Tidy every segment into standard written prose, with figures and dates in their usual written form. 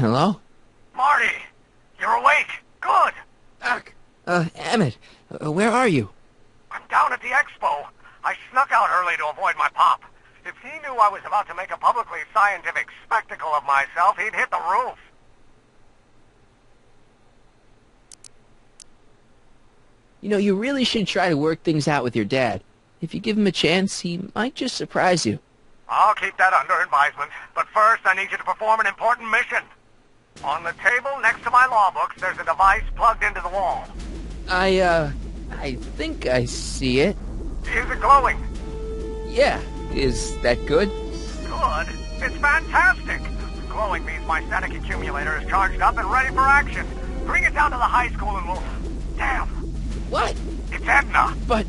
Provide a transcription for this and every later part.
Hello? Marty! You're awake! Good! Doc! Emmett, where are you? I'm down at the expo. I snuck out early to avoid my pop. If he knew I was about to make a publicly scientific spectacle of myself, he'd hit the roof. You know, you really should try to work things out with your dad. If you give him a chance, he might just surprise you. I'll keep that under advisement. But first, I need you to perform an important mission. On the table next to my law books, there's a device plugged into the wall. I think I see it. Is it glowing? Yeah. Is that good? Good? It's fantastic! Glowing means my static accumulator is charged up and ready for action. Bring it down to the high school and we'll... Damn! What? It's Edna! But...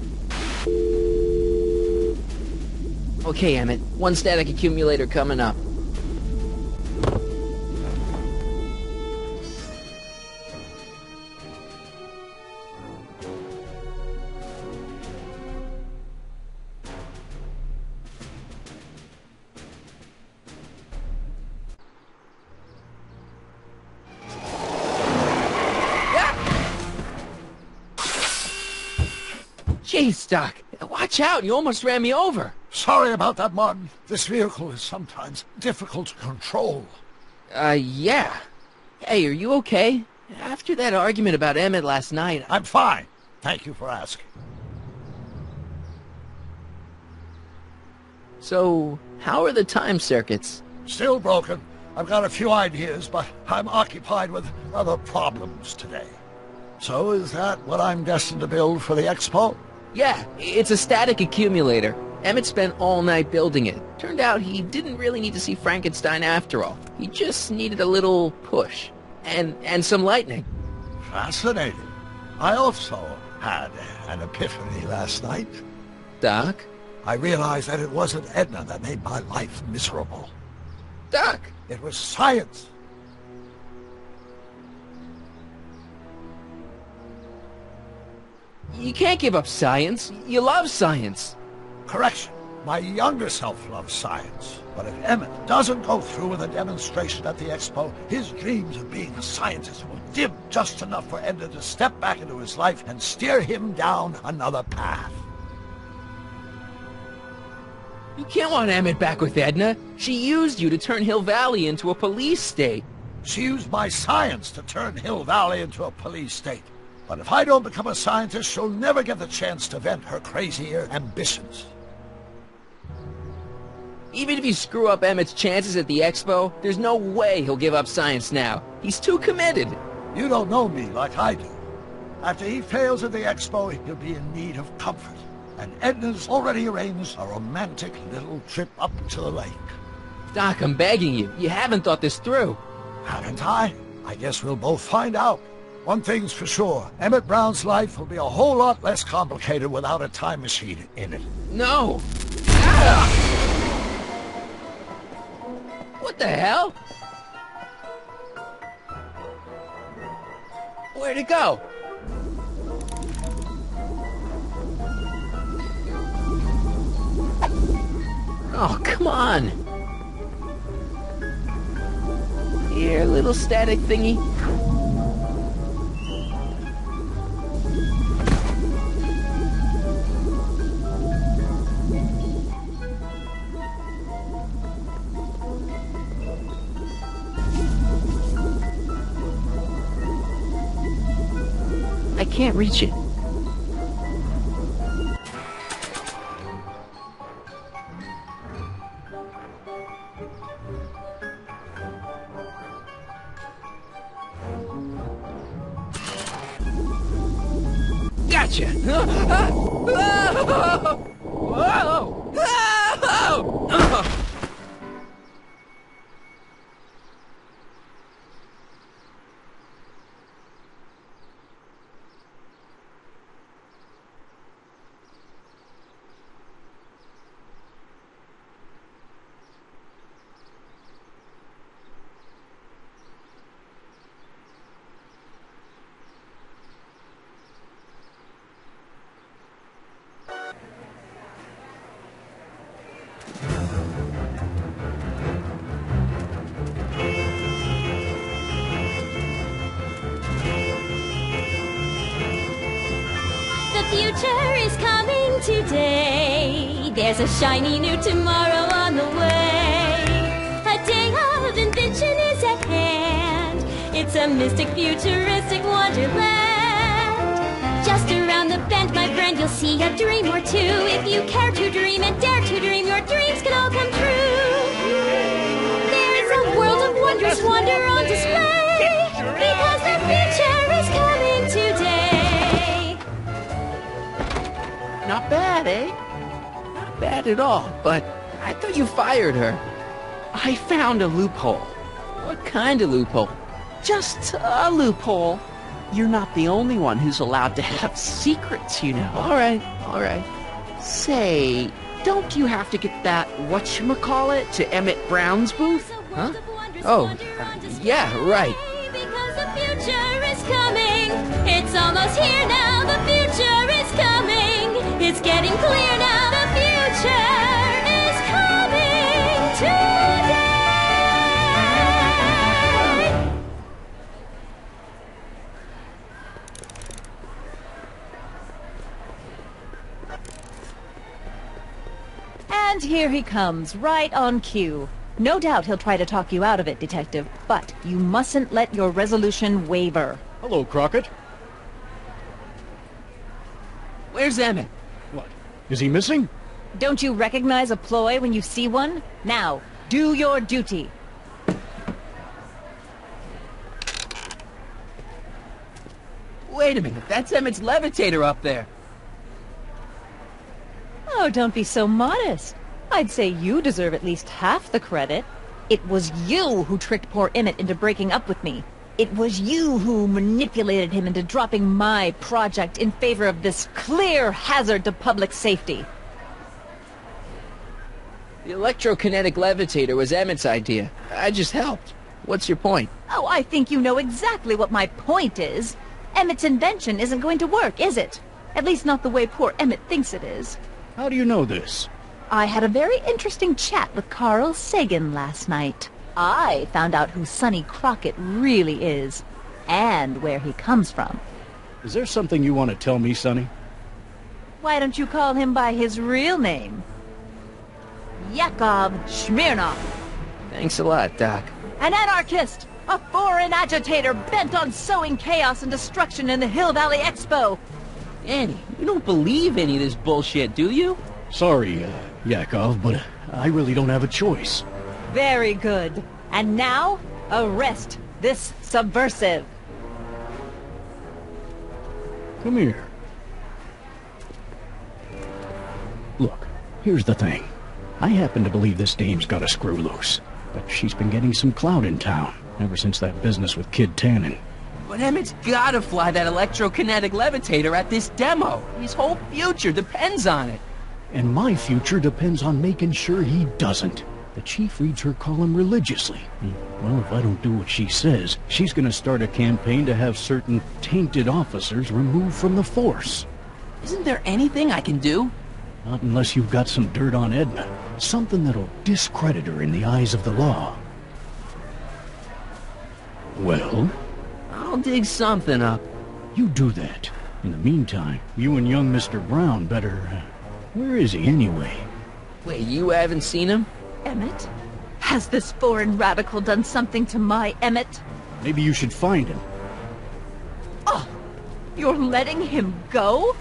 Okay, Emmett. One static accumulator coming up. Jeez, Doc. Watch out. You almost ran me over. Sorry about that, Martin. This vehicle is sometimes difficult to control. Yeah. Hey, are you okay? After that argument about Emmett last night... I'm fine. Thank you for asking. So, how are the time circuits? Still broken. I've got a few ideas, but I'm occupied with other problems today. So is that what I'm destined to build for the expo? Yeah, it's a static accumulator. Emmett spent all night building it. Turned out he didn't really need to see Frankenstein after all. He just needed a little push. And some lightning. Fascinating. I also had an epiphany last night. Doc? I realized that it wasn't Edna that made my life miserable. Doc! It was science. You can't give up science. You love science. Correction. My younger self loves science. But if Emmett doesn't go through with a demonstration at the expo, his dreams of being a scientist will dim just enough for Edna to step back into his life and steer him down another path. You can't want Emmett back with Edna. She used you to turn Hill Valley into a police state. She used my science to turn Hill Valley into a police state. But if I don't become a scientist, she'll never get the chance to vent her crazier ambitions. Even if you screw up Emmett's chances at the expo, there's no way he'll give up science now. He's too committed. You don't know me like I do. After he fails at the expo, he'll be in need of comfort. And Edna's already arranged a romantic little trip up to the lake. Doc, I'm begging you. You haven't thought this through. Haven't I? I guess we'll both find out. One thing's for sure, Emmett Brown's life will be a whole lot less complicated without a time machine in it. No! Ah! What the hell? Where'd it go? Oh, come on! Here, little static thingy. can't reach it. Gotcha! The future is coming today. There's a shiny new tomorrow on the way. A day of invention is at hand. It's a mystic, futuristic wonderland. Just around the bend, my friend, you'll see a dream or two. If you care to dream and dare to dream, your dreams can all come true. There's a world of wondrous wonder on display, because the future is coming today. Not bad, eh? Not bad at all, but I thought you fired her. I found a loophole. What kind of loophole? Just a loophole. You're not the only one who's allowed to have secrets, you know. All right. Say, don't you have to get that whatchamacallit to Emmett Brown's booth? Huh? Oh, yeah, right. Because the future is coming. It's almost here now. The future is coming. It's getting clear now. The future is coming today. And here he comes, right on cue. No doubt he'll try to talk you out of it, Detective, but you mustn't let your resolution waver. Hello, Crockett. Where's Emmett? What? Is he missing? Don't you recognize a ploy when you see one? Now, do your duty. Wait a minute, that's Emmett's levitator up there. Oh, don't be so modest. I'd say you deserve at least half the credit. It was you who tricked poor Emmett into breaking up with me. It was you who manipulated him into dropping my project in favor of this clear hazard to public safety. The electrokinetic levitator was Emmett's idea. I just helped. What's your point? Oh, I think you know exactly what my point is. Emmett's invention isn't going to work, is it? At least not the way poor Emmett thinks it is. How do you know this? I had a very interesting chat with Carl Sagan last night. I found out who Sonny Crockett really is, and where he comes from. Is there something you want to tell me, Sonny? Why don't you call him by his real name? Yakov Smirnov. Thanks a lot, Doc. An anarchist! A foreign agitator bent on sowing chaos and destruction in the Hill Valley Expo! Annie, you don't believe any of this bullshit, do you? Sorry, Yakov, but I really don't have a choice. Very good. And now, arrest this subversive. Come here. Look, here's the thing. I happen to believe this dame's got a screw loose, but she's been getting some clout in town ever since that business with Kid Tannen. But Emmett's gotta fly that electrokinetic levitator at this demo. His whole future depends on it. And my future depends on making sure he doesn't. The chief reads her column religiously. Well, if I don't do what she says, she's gonna start a campaign to have certain tainted officers removed from the force. Isn't there anything I can do? Not unless you've got some dirt on Edna. Something that'll discredit her in the eyes of the law. Well? I'll dig something up. You do that. In the meantime, you and young Mr. Brown better... where is he anyway? Wait, you haven't seen him? Emmett? Has this foreign radical done something to my Emmett? Maybe you should find him. Oh! You're letting him go?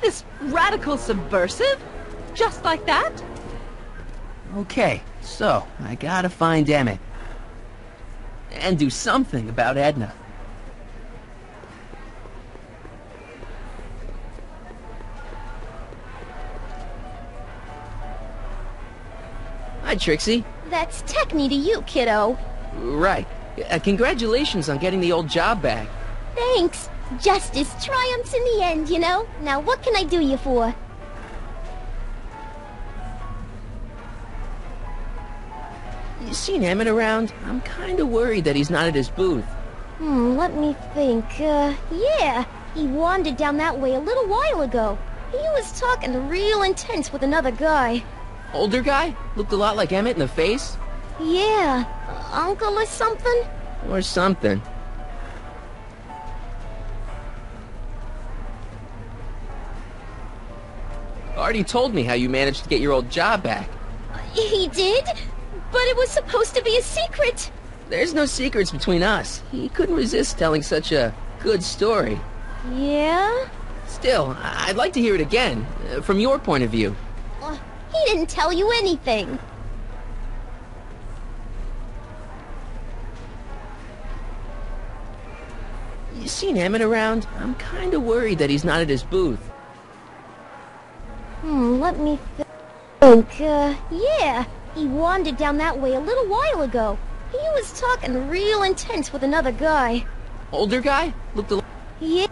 This radical subversive? Just like that? Okay, so I gotta find Emmett. And do something about Edna. Hi, Trixie. That's Techne to you, kiddo. Right. Congratulations on getting the old job back. Thanks. Justice triumphs in the end, you know? Now what can I do you for? You seen Emmett around? I'm kinda worried that he's not at his booth. Let me think. Yeah. He wandered down that way a little while ago. He was talking real intense with another guy. Older guy? Looked a lot like Emmett in the face? Yeah. Uncle or something? Or something. Artie told me how you managed to get your old job back. He did? But it was supposed to be a secret. There's no secrets between us. He couldn't resist telling such a good story. Yeah? Still, I'd like to hear it again, from your point of view. He didn't tell you anything. You seen Emmett around? I'm kinda worried that he's not at his booth. Let me think. Yeah. He wandered down that way a little while ago. He was talking real intense with another guy. Older guy? Looked a... Yeah.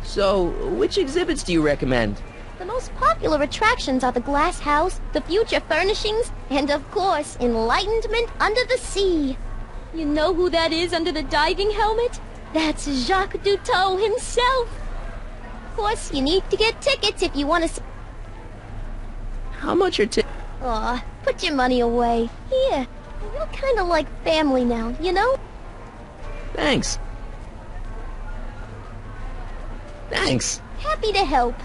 So, which exhibits do you recommend? The most popular attractions are the Glass House, the Future Furnishings, and of course, Enlightenment Under the Sea. You know who that is under the diving helmet? That's Jacques Cousteau himself. Of course, you need to get tickets if you want to... How much are tickets? Aw, put your money away. Here, we're kind of like family now, you know? Thanks. Thanks. Happy to help.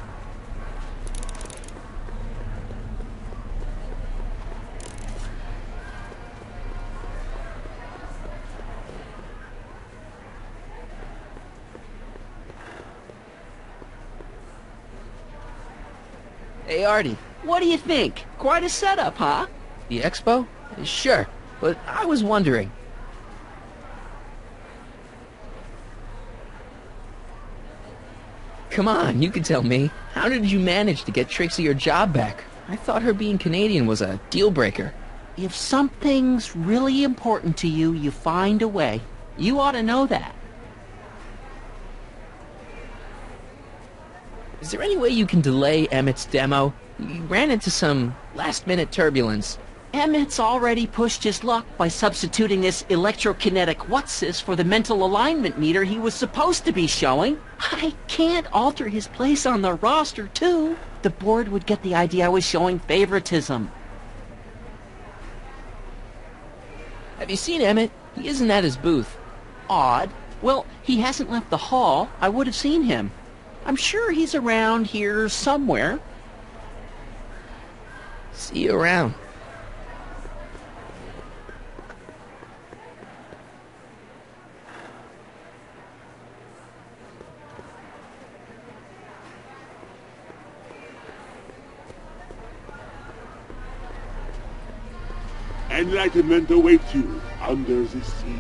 Hey, Artie. What do you think? Quite a setup, huh? The expo? Sure, but I was wondering. Come on, you can tell me. How did you manage to get Trixie her job back? I thought her being Canadian was a deal breaker. If something's really important to you, you find a way. You ought to know that. Is there any way you can delay Emmett's demo? He ran into some last-minute turbulence. Emmett's already pushed his luck by substituting this electrokinetic what's-this for the mental alignment meter he was supposed to be showing. I can't alter his place on the roster, too. The board would get the idea I was showing favoritism. Have you seen Emmett? He isn't at his booth. Odd. Well, he hasn't left the hall. I would have seen him. I'm sure he's around here somewhere. See you around. Enlightenment awaits you under the sea.